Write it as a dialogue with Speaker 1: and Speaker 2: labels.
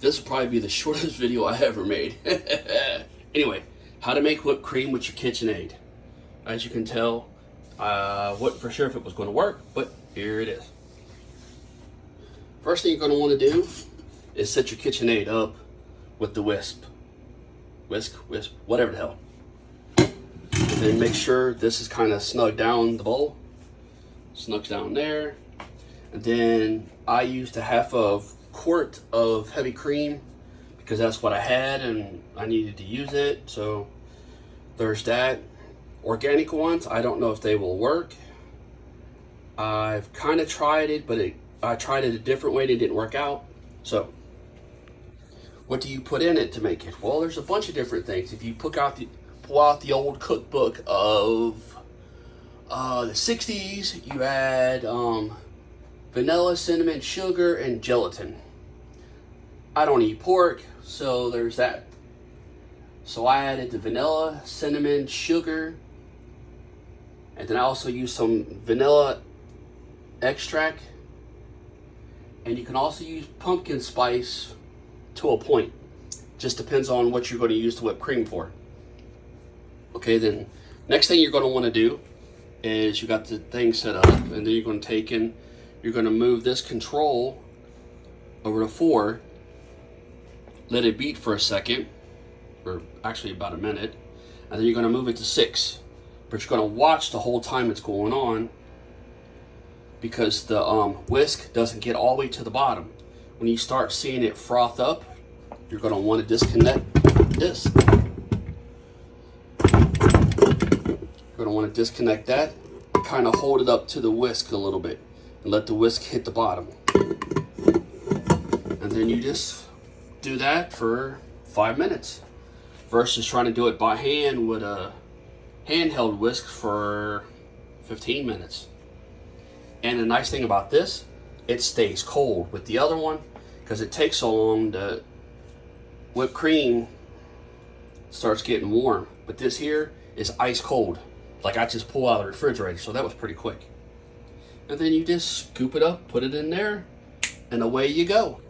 Speaker 1: This will probably be the shortest video I ever made. Anyway, how to make whipped cream with your KitchenAid. As you can tell, I wasn't for sure if it was going to work, but here it is. First thing you're going to want to do is set your KitchenAid up with the wisp, whatever the hell. And then make sure this is kind of snug down the bowl. Snugs down there. And then I used a half of quart of heavy cream because that's what I had and I needed to use it. So there's that. Organic ones, I don't know if they will work. I've kind of tried it, but I tried it a different way and it didn't work out. So what do you put in it to make it? Well, there's a bunch of different things. If you pull out the old cookbook of the 60s, you add vanilla, cinnamon, sugar, and gelatin. I don't eat pork, so there's that. So I added the vanilla, cinnamon, sugar, and then I also used some vanilla extract. And you can also use pumpkin spice to a point. Just depends on what you're going to use the whipped cream for. Okay, then next thing you're going to want to do is you got the thing set up, and then you're going to take in, you're going to move this control over to 4, let it beat for a second, or actually about a minute, and then you're going to move it to 6. But you're going to watch the whole time it's going on, because the whisk doesn't get all the way to the bottom. When you start seeing it froth up, you're going to want to disconnect this. You're going to want to disconnect that, kind of hold it up to the whisk a little bit, and let the whisk hit the bottom. And then you just do that for 5 minutes versus trying to do it by hand with a handheld whisk for 15 minutes. And the nice thing about this, it stays cold. With the other one, because it takes so long, the whipped cream starts getting warm. But this here is ice cold. Like I just pulled out of the refrigerator, so that was pretty quick. And then you just scoop it up, put it in there, and away you go.